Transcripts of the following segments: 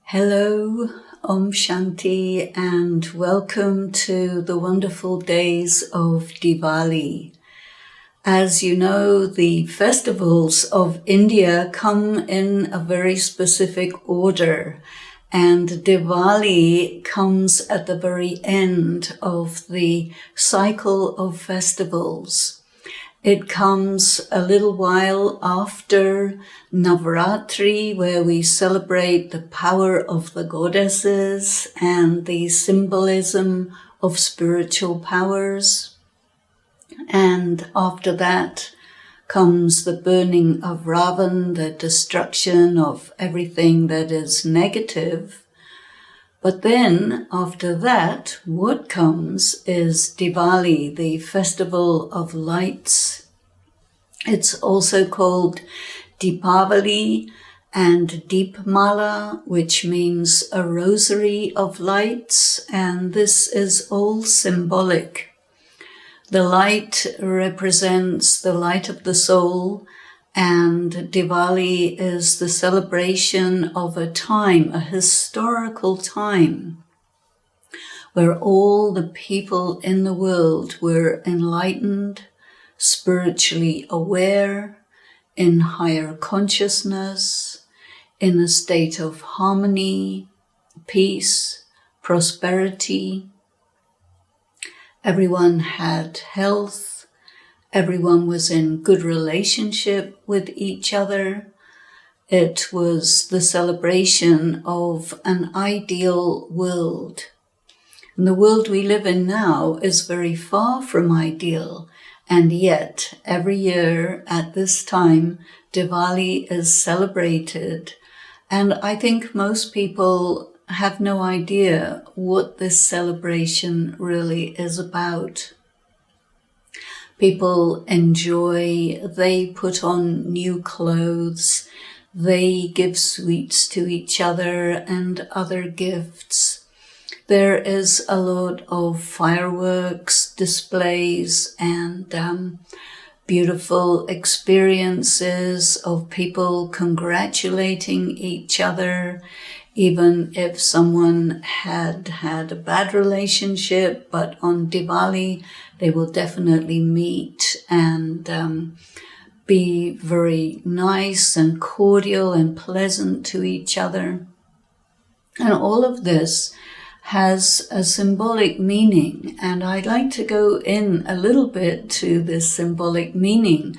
Hello, Om Shanti, and welcome to the wonderful days of Diwali. As you know, the festivals of India come in a very specific order, and Diwali comes at the very end of the cycle of festivals. It comes a little while after Navratri, where we celebrate the power of the goddesses and the symbolism of spiritual powers. And after that comes the burning of Ravan, the destruction of everything that is negative. But then, after that, what comes is Diwali, the festival of lights. It's also called Deepavali and Deepmala, which means a rosary of lights, and this is all symbolic. The light represents the light of the soul, and Diwali is the celebration of a time, a historical time, where all the people in the world were enlightened, spiritually aware, in higher consciousness, in a state of harmony, peace, prosperity. Everyone had health. Everyone was in good relationship with each other. It was the celebration of an ideal world. And the world we live in now is very far from ideal. And yet, every year at this time, Diwali is celebrated. And I think most people have no idea what this celebration really is about. People enjoy, they put on new clothes, they give sweets to each other and other gifts. There is a lot of fireworks, displays, and beautiful experiences of people congratulating each other, even if someone had a bad relationship, but on Diwali, they will definitely meet and be very nice and cordial and pleasant to each other. And all of this has a symbolic meaning, and I'd like to go in a little bit to this symbolic meaning,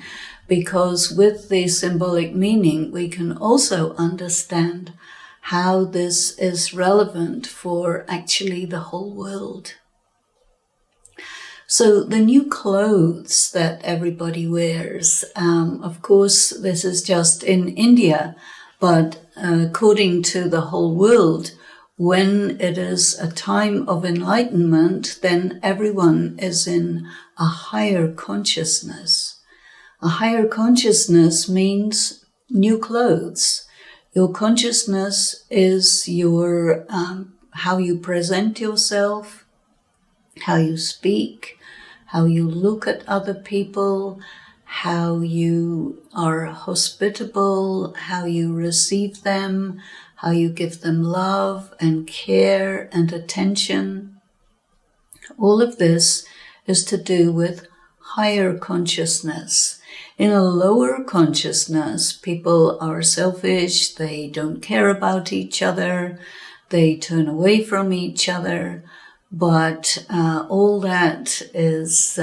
because with the symbolic meaning, we can also understand how this is relevant for actually the whole world. So the new clothes that everybody wears, of course, this is just in India, but according to the whole world, when it is a time of enlightenment, then everyone is in a higher consciousness. A higher consciousness means new clothes. Your consciousness is your how you present yourself, how you speak, how you look at other people, how you are hospitable, how you receive them, how you give them love and care and attention. All of this is to do with higher consciousness. In a lower consciousness, people are selfish, they don't care about each other, they turn away from each other, but all that is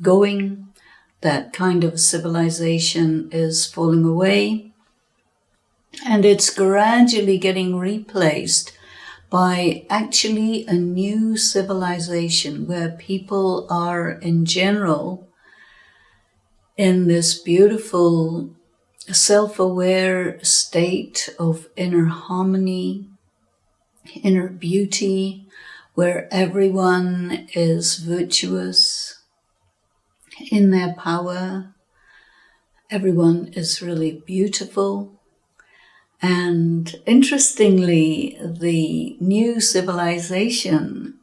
going, that kind of civilization is falling away, and it's gradually getting replaced by actually a new civilization where people are in general in this beautiful self-aware state of inner harmony, inner beauty, where everyone is virtuous in their power. Everyone is really beautiful. And interestingly, the new civilization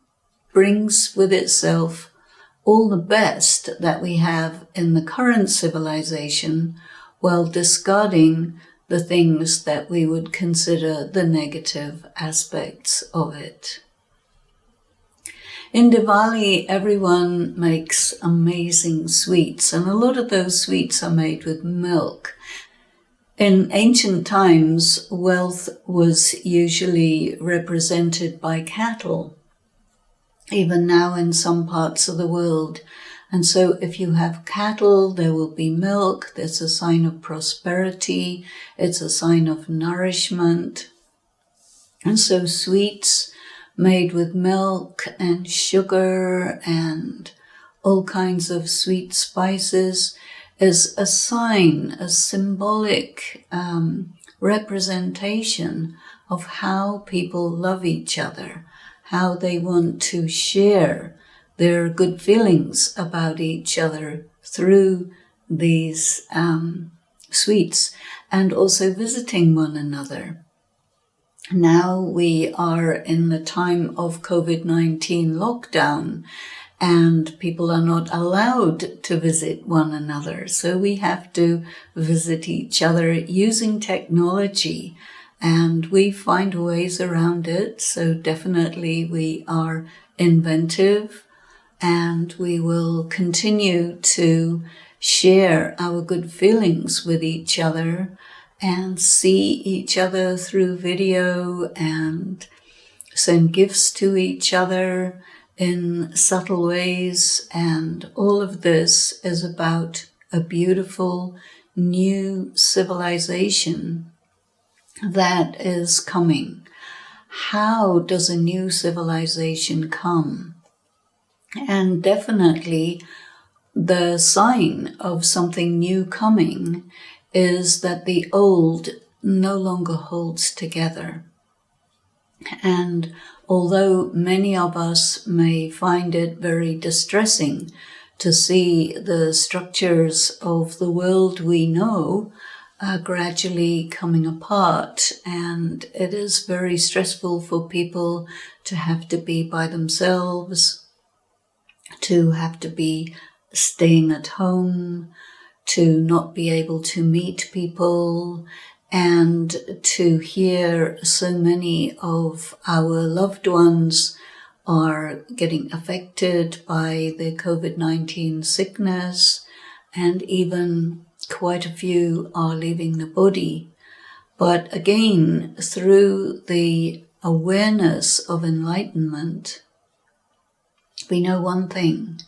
brings with itself all the best that we have in the current civilization, while discarding the things that we would consider the negative aspects of it. In Diwali, everyone makes amazing sweets, and a lot of those sweets are made with milk. In ancient times, wealth was usually represented by cattle, even now in some parts of the world. And so if you have cattle, there will be milk. That's a sign of prosperity. It's a sign of nourishment. And so sweets made with milk and sugar and all kinds of sweet spices is a sign, a symbolic representation of how people love each other, how they want to share their good feelings about each other through these sweets, and also visiting one another. Now we are in the time of COVID-19 lockdown, and people are not allowed to visit one another. So we have to visit each other using technology, and we find ways around it. So definitely we are inventive, and we will continue to share our good feelings with each other and see each other through video and send gifts to each other in subtle ways. And all of this is about a beautiful new civilization that is coming. How does a new civilization come? And definitely the sign of something new coming is that the old no longer holds together. And although many of us may find it very distressing to see the structures of the world we know gradually coming apart, and it is very stressful for people to have to be by themselves, to have to be staying at home, to not be able to meet people, and to hear so many of our loved ones are getting affected by the COVID-19 sickness, and even quite a few are leaving the body. But again, through the awareness of enlightenment, we know one thing,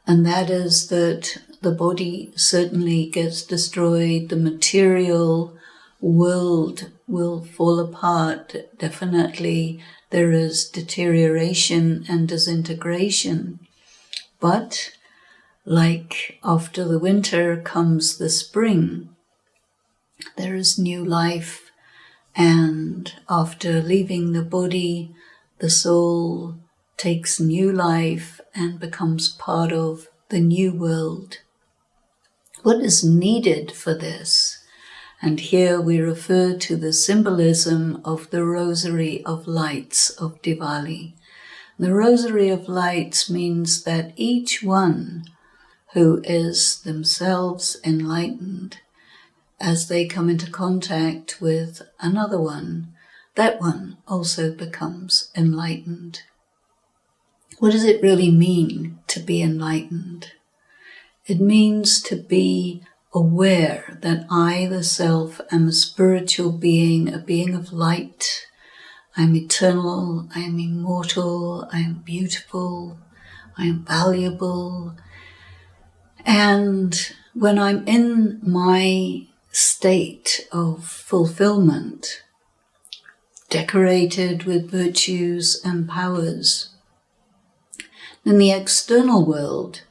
and that is that the body certainly gets destroyed, the material world will fall apart. Definitely there is deterioration and disintegration. But like after the winter comes the spring, there is new life, and after leaving the body, the soul takes new life and becomes part of the new world. What is needed for this? And here we refer to the symbolism of the rosary of lights of Diwali. The rosary of lights means that each one who is themselves enlightened, as they come into contact with another one, that one also becomes enlightened. What does it really mean to be enlightened? It means to be aware that I, the self, am a spiritual being, a being of light. I am eternal, I am immortal, I am beautiful, I am valuable. And when I'm in my state of fulfillment, decorated with virtues and powers, then the external world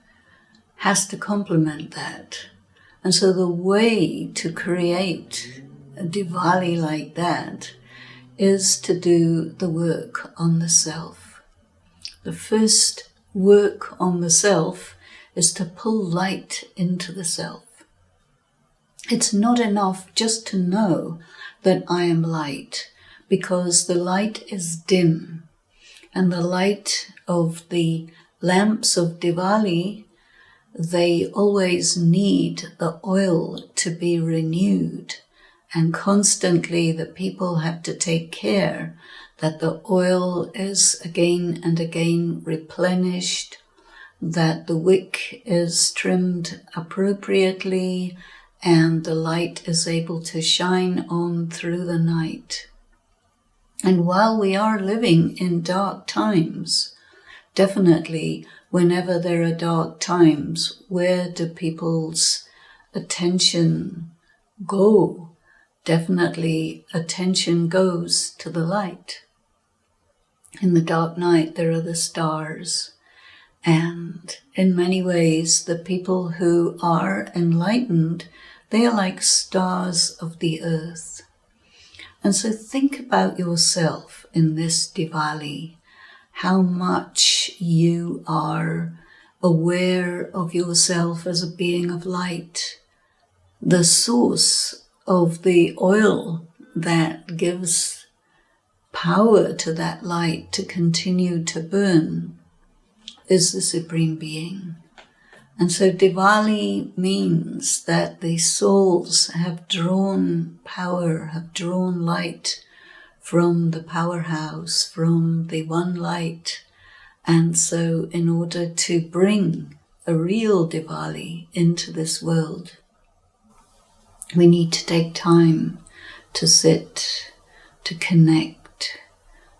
has to complement that. And so the way to create a Diwali like that is to do the work on the self. The first work on the self is to pull light into the self. It's not enough just to know that I am light, because the light is dim, and the light of the lamps of Diwali, they always need the oil to be renewed, And constantly the people have to take care that the oil is again and again replenished, that the wick is trimmed appropriately, and the light is able to shine on through the night. And while we are living in dark times, definitely whenever there are dark times, where do people's attention go? Definitely attention goes to the light. In the dark night there are the stars. And in many ways, the people who are enlightened, they are like stars of the earth. And so think about yourself in this Diwali, how much you are aware of yourself as a being of light, the source of the oil that gives power to that light to continue to burn is the Supreme Being. And so Diwali means that the souls have drawn power, have drawn light from the powerhouse, from the one light. And so in order to bring a real Diwali into this world, we need to take time to sit, to connect,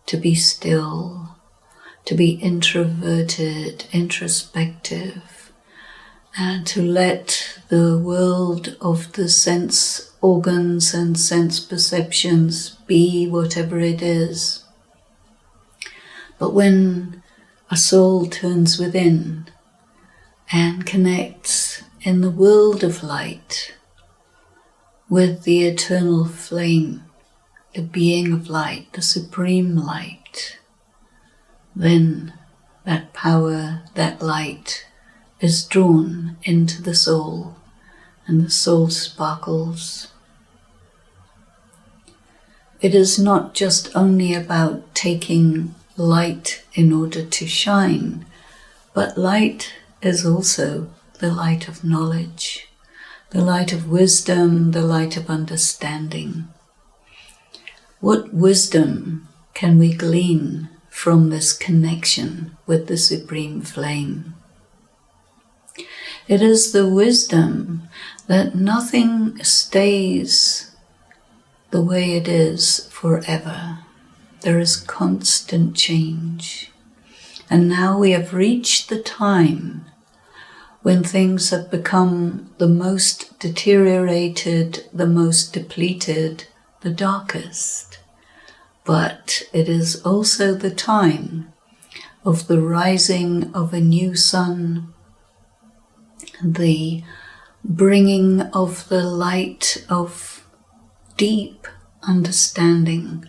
to be still, to be introverted, introspective, and to let the world of the sense organs and sense perceptions be whatever it is. But when a soul turns within and connects in the world of light with the eternal flame, the being of light, the supreme light, then that power, that light is drawn into the soul, and the soul sparkles. It is not just only about taking light in order to shine, but light is also the light of knowledge, the light of wisdom, the light of understanding. What wisdom can we glean from this connection with the Supreme Flame? It is the wisdom that nothing stays the way it is forever. There is constant change. And now we have reached the time when things have become the most deteriorated, the most depleted, the darkest. But it is also the time of the rising of a new sun, the bringing of the light of deep understanding.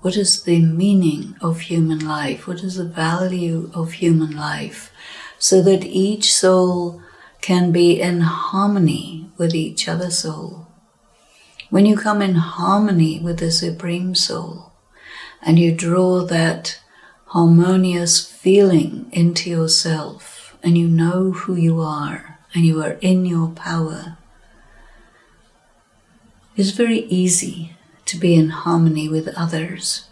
What is the meaning of human life? What is the value of human life? So that each soul can be in harmony with each other soul. When you come in harmony with the Supreme Soul, and you draw that harmonious feeling into yourself, and you know who you are, and you are in your power, it's very easy to be in harmony with others.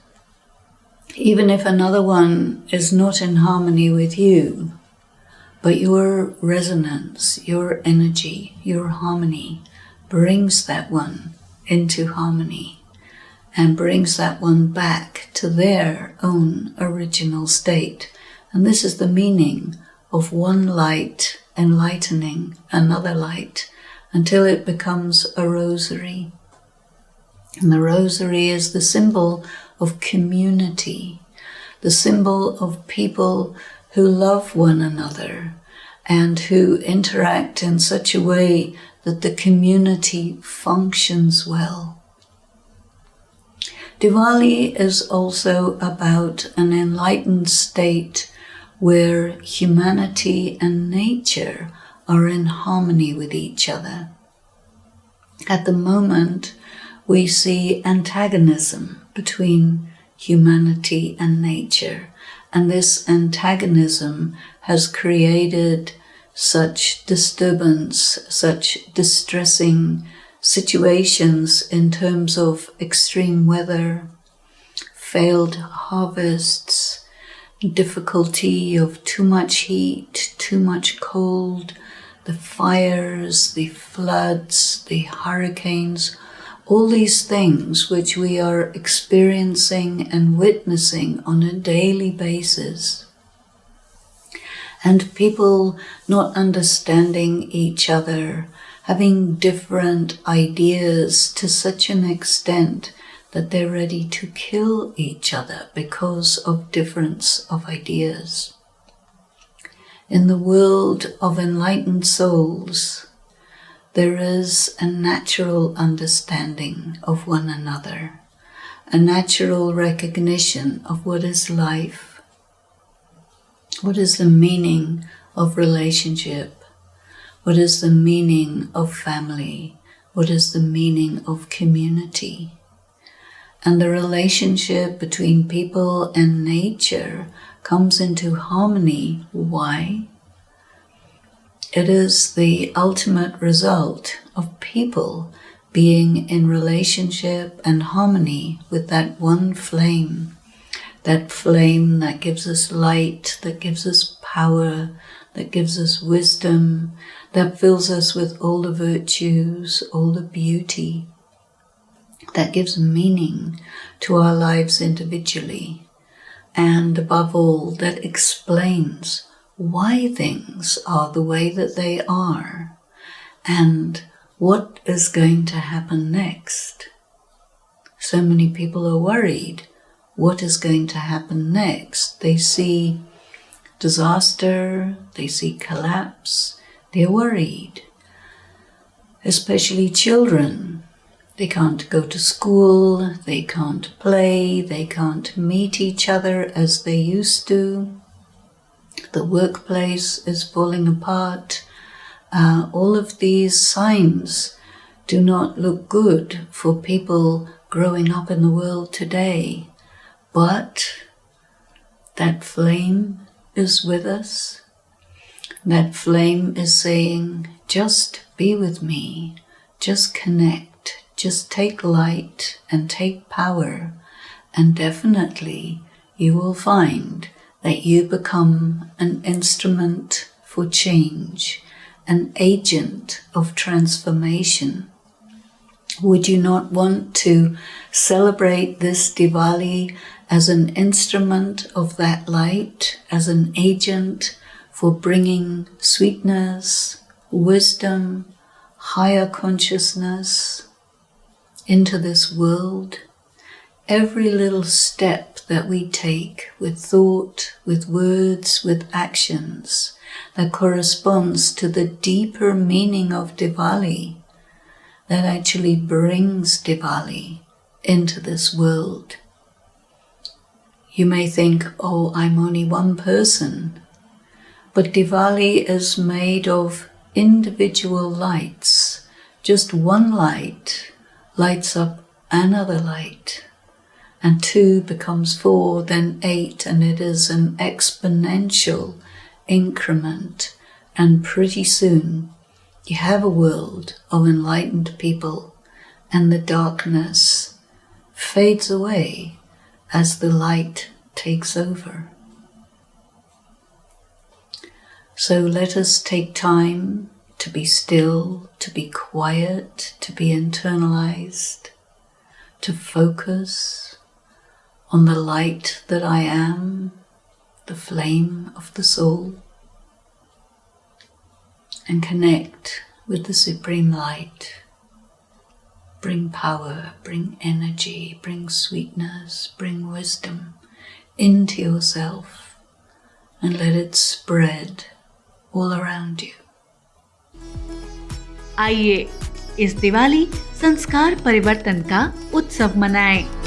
Even if another one is not in harmony with you, but your resonance, your energy, your harmony brings that one into harmony and brings that one back to their own original state. And this is the meaning of one light enlightening another light until it becomes a rosary. And the rosary is the symbol of community, the symbol of people who love one another and who interact in such a way that the community functions well. Diwali is also about an enlightened state where humanity and nature are in harmony with each other. At the moment, we see antagonism between humanity and nature, and this antagonism has created such disturbance, such distressing situations in terms of extreme weather, failed harvests, difficulty of too much heat, too much cold, the fires, the floods, the hurricanes, all these things which we are experiencing and witnessing on a daily basis. And people not understanding each other, having different ideas to such an extent that they're ready to kill each other because of difference of ideas. In the world of enlightened souls, there is a natural understanding of one another, a natural recognition of what is life, what is the meaning of relationship, what is the meaning of family, what is the meaning of community. And the relationship between people and nature comes into harmony. Why? It is the ultimate result of people being in relationship and harmony with that one flame that gives us light, that gives us power, that gives us wisdom, that fills us with all the virtues, all the beauty, that gives meaning to our lives individually, and above all, that explains why things are the way that they are and what is going to happen next. So many people are worried. What is going to happen next? They see disaster, they see collapse, they're worried. Especially children. They can't go to school, they can't play, they can't meet each other as they used to. The workplace is falling apart. All of these signs do not look good for people growing up in the world today. But that flame is with us. That flame is saying, just be with me, just connect. Just take light and take power, and definitely you will find that you become an instrument for change, an agent of transformation. Would you not want to celebrate this Diwali as an instrument of that light, as an agent for bringing sweetness, wisdom, higher consciousness into this world? Every little step that we take with thought, with words, with actions that corresponds to the deeper meaning of Diwali, that actually brings Diwali into this world. You may think, oh, I'm only one person, but Diwali is made of individual lights. Just one light lights up another light, and 2 becomes 4, then 8, and it is an exponential increment, and pretty soon you have a world of enlightened people, and the darkness fades away as the light takes over. So let us take time to be still, to be quiet, to be internalized, to focus on the light that I am, the flame of the soul, and connect with the Supreme Light. Bring power, bring energy, bring sweetness, bring wisdom into yourself, and let it spread all around you. आइए इस दिवाली संस्कार परिवर्तन का उत्सव मनाएं।